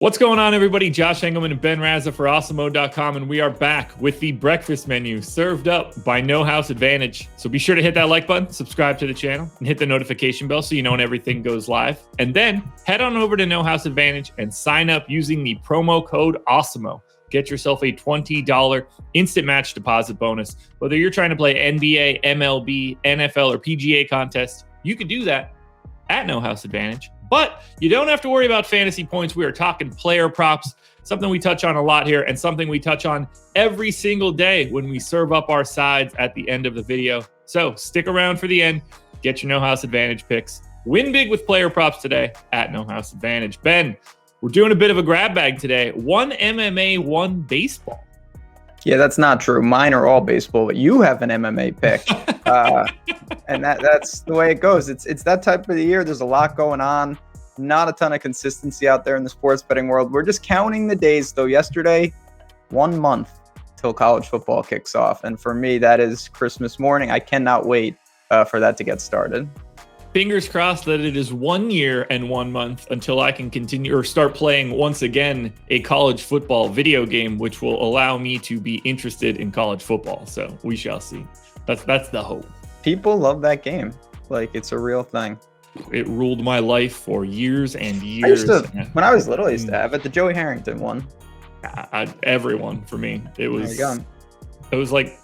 What's going on, everybody? Josh Engleman and Ben Rasa for Awesemo.com, and we are back with the breakfast menu served up by No House Advantage. So be sure to hit that like button, subscribe to the channel, and hit the notification bell so you know when everything goes live. And then head on over to No House Advantage and sign up using the promo code Awesemo. Get yourself a $20 instant match deposit bonus. Whether you're trying to play NBA, MLB, NFL, or PGA contests, you can do that at No House Advantage. But you don't have to worry about fantasy points. We are talking player props, something we touch on a lot here and something we touch on every single day when we serve up our sides at the end of the video. So stick around for the end. Get your No House Advantage picks. Win big with player props today at No House Advantage. Ben, we're doing a bit of a grab bag today. One MMA, one baseball. Yeah, that's not true. Mine are all baseball, but you have an MMA pick. And that's the way it goes. It's that type of the year. There's a lot going on. Not a ton of consistency out there in the sports betting world. We're just counting the days, though. Yesterday, 1 month till college football kicks off. And for me, that is Christmas morning. I cannot wait for that to get started. Fingers crossed that it is 1 year and 1 month until I can continue or start playing once again a college football video game, which will allow me to be interested in college football. So we shall see. That's the hope. People love that game. Like, it's a real thing. It ruled my life for years and years. When I was little, I used to have it. The Joey Harrington one. Everyone for me. It was like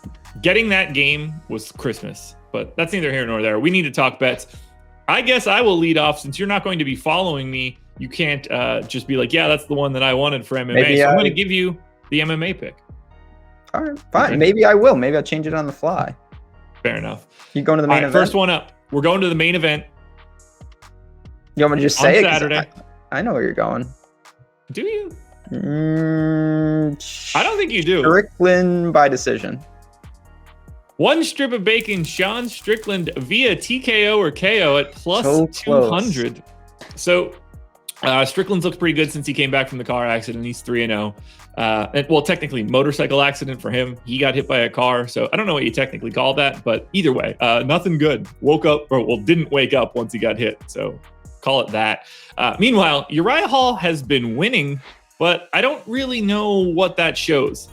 getting that game was Christmas, but that's neither here nor there. We need to talk bets. I guess I will lead off since you're not going to be following me. You can't just be like, yeah, that's the one that I wanted for MMA. So I'm going to give you the MMA pick. All right, fine. Okay. Maybe I will. Maybe I'll change it on the fly. Fair enough. You going to the main event? First one up. We're going to the main event. You want me to just say it? On Saturday. I know where you're going. Do you? I don't think you do. Strickland by decision. One strip of bacon, Sean Strickland via TKO or KO at plus 200. So Strickland's looks pretty good since he came back from the car accident. He's 3-0. Well, technically, motorcycle accident for him. He got hit by a car. So I don't know what you technically call that, but either way, nothing good. Woke up, didn't wake up once he got hit. So call it that. Meanwhile, Uriah Hall has been winning, but I don't really know what that shows.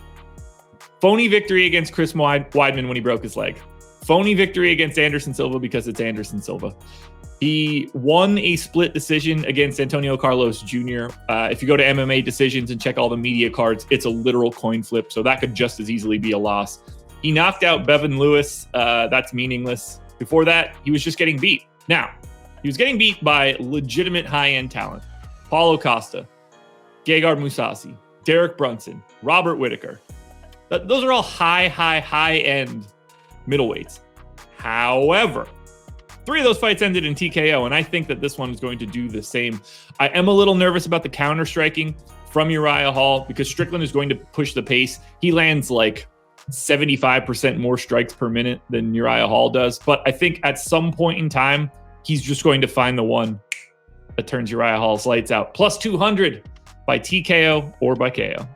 Phony victory against Chris Weidman when he broke his leg. Phony victory against Anderson Silva because it's Anderson Silva. He won a split decision against Antonio Carlos Jr. If you go to MMA decisions and check all the media cards, it's a literal coin flip, so that could just as easily be a loss. He knocked out Bevan Lewis. That's meaningless. Before that, he was just getting beat. Now, he was getting beat by legitimate high-end talent. Paulo Costa, Gegard Mousasi, Derek Brunson, Robert Whittaker. Those are all high-end middleweights. However, 3 of those fights ended in TKO, and I think that this one is going to do the same. I am a little nervous about the counter-striking from Uriah Hall because Strickland is going to push the pace. He lands like 75% more strikes per minute than Uriah Hall does, but I think at some point in time, he's just going to find the one that turns Uriah Hall's lights out. Plus 200 by TKO or by KO.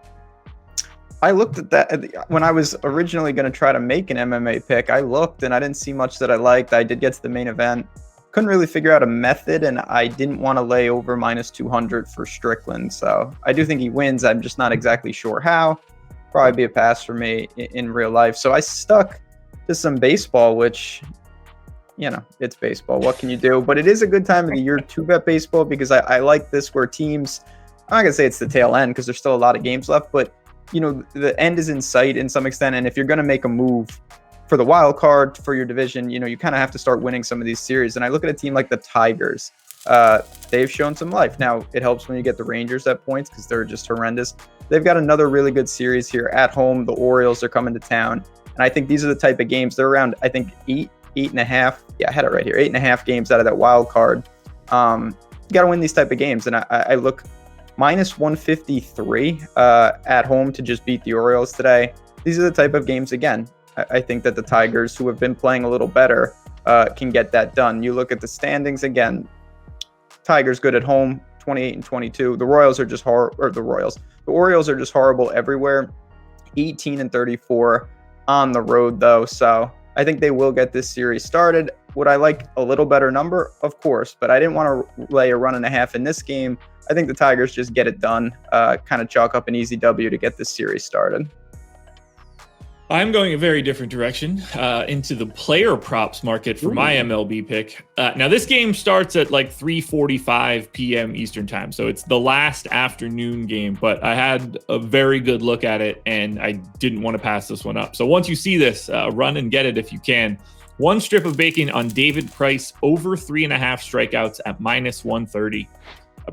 I looked at that when I was originally going to try to make an MMA pick. I looked and I didn't see much that I liked. I did get to the main event. Couldn't really figure out a method, and I didn't want to lay over minus 200 for Strickland. So I do think he wins. I'm just not exactly sure how. Probably be a pass for me in real life. So I stuck to some baseball, which, you know, it's baseball. What can you do? But it is a good time of the year to bet baseball because I like this where teams, I'm not going to say it's the tail end because there's still a lot of games left, but you know, the end is in sight in some extent. And if you're going to make a move for the wild card for your division, you know, you kind of have to start winning some of these series. And I look at a team like the Tigers. They've shown some life. Now, it helps when you get the Rangers at points because they're just horrendous. They've got another really good series here at home. The Orioles are coming to town. And I think these are the type of games. They're around, I think, 8.5. Yeah, I had it right here. 8.5 games out of that wild card. You got to win these type of games. And I look minus 153 at home to just beat the Orioles today. These are the type of games, again, I think that the Tigers, who have been playing a little better, can get that done. You look at the standings, again, Tigers good at home, 28-22. The Orioles are just horrible everywhere, 18-34 on the road, though. So I think they will get this series started. Would I like a little better number? Of course, but I didn't want to lay a 1.5 in this game I think the Tigers just get it done, kind of chalk up an easy W to get this series started. I'm going a very different direction into the player props market for my MLB pick. Now, this game starts at like 3:45 p.m. Eastern time, so it's the last afternoon game, but I had a very good look at it, and I didn't want to pass this one up. So once you see this, run and get it if you can. One strip of bacon on David Price over 3.5 strikeouts at -130.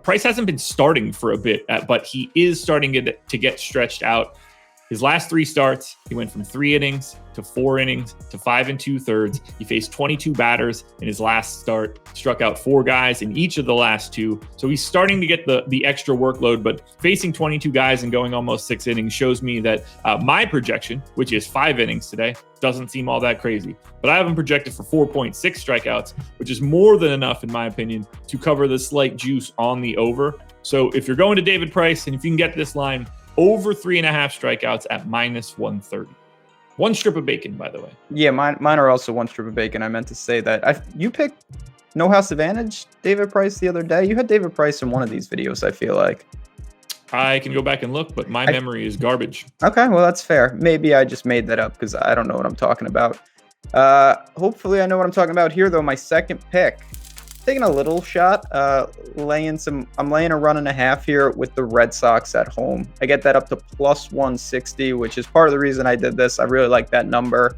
Price hasn't been starting for a bit, but he is starting to get stretched out. His last 3 starts, he went from 3 innings to 4 innings to 5 2/3. He faced 22 batters in his last start, struck out 4 guys in each of the last 2. So he's starting to get the extra workload, but facing 22 guys and going almost 6 innings shows me that my projection, which is 5 innings today, doesn't seem all that crazy. But I have him projected for 4.6 strikeouts, which is more than enough, in my opinion, to cover the slight juice on the over. So if you're going to David Price, and if you can get this line, over 3.5 strikeouts at -130. One strip of bacon, by the way. Yeah, mine are also one strip of bacon. I meant to say that. You picked No House Advantage, David Price, the other day. You had David Price in one of these videos, I feel like. I can go back and look, but my memory is garbage. Okay, well, that's fair. Maybe I just made that up because I don't know what I'm talking about. Hopefully I know what I'm talking about here, though. My second pick. Taking a little shot, I'm laying a run and a half here with the Red Sox at home. I get that up to +160, which is part of the reason I did this. I really like that number.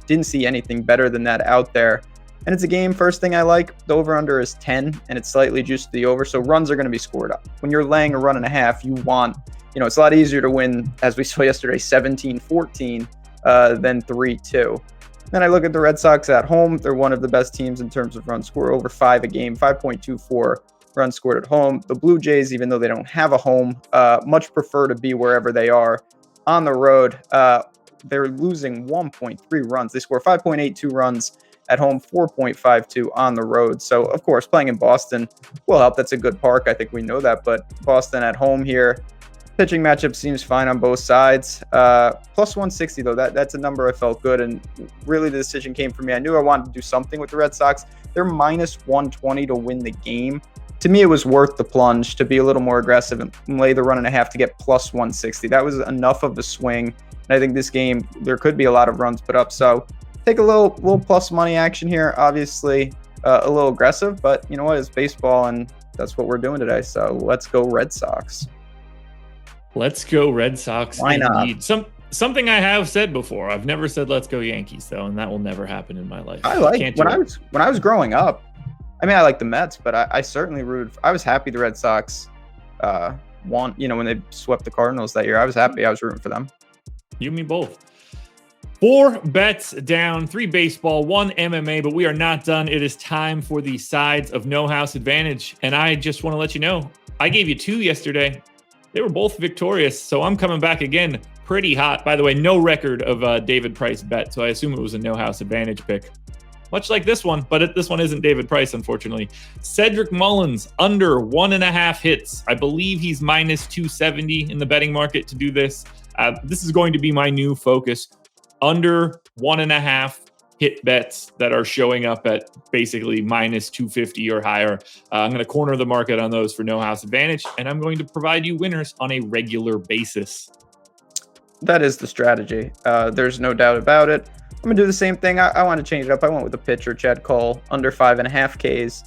Didn't see anything better than that out there. And it's a game, first thing I like, the over-under is 10, and it's slightly juiced to the over, so runs are going to be scored up. When you're laying a run and a half, you want, it's a lot easier to win, as we saw yesterday, 17-14 than 3-2. Then I look at the Red Sox at home. They're one of the best teams in terms of runs scored, over 5 a game, 5.24 runs scored at home. The Blue Jays, even though they don't have a home, much prefer to be wherever they are. On the road, they're losing 1.3 runs. They score 5.82 runs at home, 4.52 on the road. So, of course, playing in Boston will help. That's a good park. I think we know that. But Boston at home here, pitching matchup seems fine on both sides. +160, though, that's a number I felt good. And really the decision came for me. I knew I wanted to do something with the Red Sox. They're -120 to win the game. To me, it was worth the plunge to be a little more aggressive and lay the run and a half to get +160. That was enough of a swing. And I think this game, there could be a lot of runs put up. So take a little plus money action here. Obviously, a little aggressive, but you know what? It's baseball, and that's what we're doing today. So let's go Red Sox. Let's go Red Sox. Why not? Indeed. Something I have said before. I've never said let's go Yankees, though, and that will never happen in my life. I like when I was growing up. I mean, I like the Mets, but I certainly rooted. I was happy the Red Sox won. When they swept the Cardinals that year, I was happy. I was rooting for them. You and me both. 4 bets down, 3 baseball, 1 MMA, but we are not done. It is time for the sides of No House Advantage, and I just want to let you know, I gave you 2 yesterday. They were both victorious, so I'm coming back again pretty hot. By the way, no record of David Price bet, so I assume it was a No House Advantage pick. Much like this one, but this one isn't David Price, unfortunately. Cedric Mullins, under 1.5 hits. I believe he's -270 in the betting market to do this. This is going to be my new focus. Under 1.5 hit bets that are showing up at basically -250 or higher. I'm going to corner the market on those for No House Advantage, and I'm going to provide you winners on a regular basis. That is the strategy. There's no doubt about it. I'm going to do the same thing. I want to change it up. I went with the pitcher, Chad Cole, under 5.5 Ks.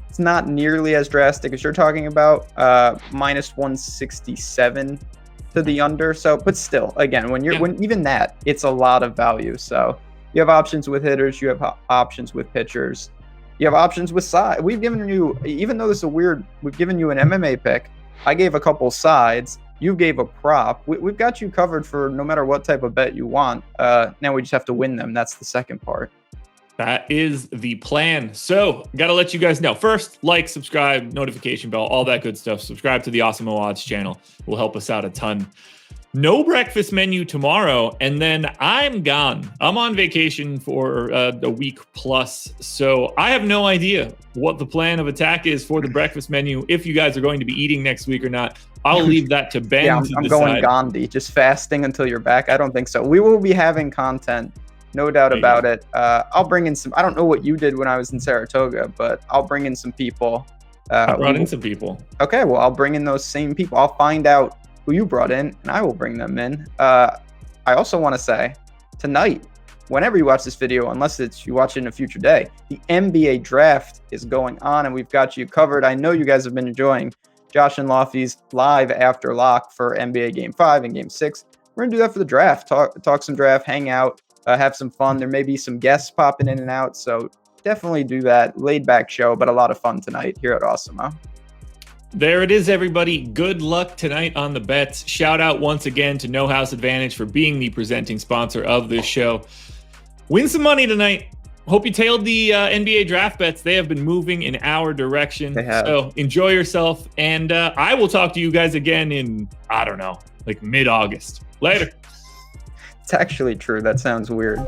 It's not nearly as drastic as you're talking about, -167 to the under. So, but still, again, when even that, it's a lot of value. So you have options with hitters, you have options with pitchers, you have options with side. We've given you, even though this is we've given you an MMA pick. I gave a couple sides. You gave a prop. We've got you covered for no matter what type of bet you want. Now we just have to win them. That's the second part. That is the plan. So, got to let you guys know. First, like, subscribe, notification bell, all that good stuff. Subscribe to the Awesemo Odds channel. Will help us out a ton. No breakfast menu tomorrow, and then I'm gone. I'm on vacation for a week plus, so I have no idea what the plan of attack is for the breakfast menu, if you guys are going to be eating next week or not. I'll leave that to Ben to decide. I'm going Gandhi, just fasting until you're back. I don't think so. We will be having content, no doubt about it. I'll bring in some. I don't know what you did when I was in Saratoga, but I'll bring in some people. I brought in some people. Okay, well, I'll bring in those same people. I'll find out who you brought in, and I will bring them in. I also want to say, tonight, whenever you watch this video, unless you watch it in a future day, the NBA draft is going on, and we've got you covered. I know you guys have been enjoying Josh and Lofty's live after lock for NBA Game 5 and Game 6. We're going to do that for the draft. Talk some draft, hang out, have some fun. There may be some guests popping in and out, so definitely do that. Laid back show, but a lot of fun tonight here at Awesemo. There it is, everybody. Good luck tonight on the bets. Shout out once again to No House Advantage for being the presenting sponsor of this show. Win some money tonight. Hope you tailed the NBA draft bets. They have been moving in our direction. They have. So enjoy yourself. And I will talk to you guys again in, I don't know, like mid-August. Later. It's actually true. That sounds weird.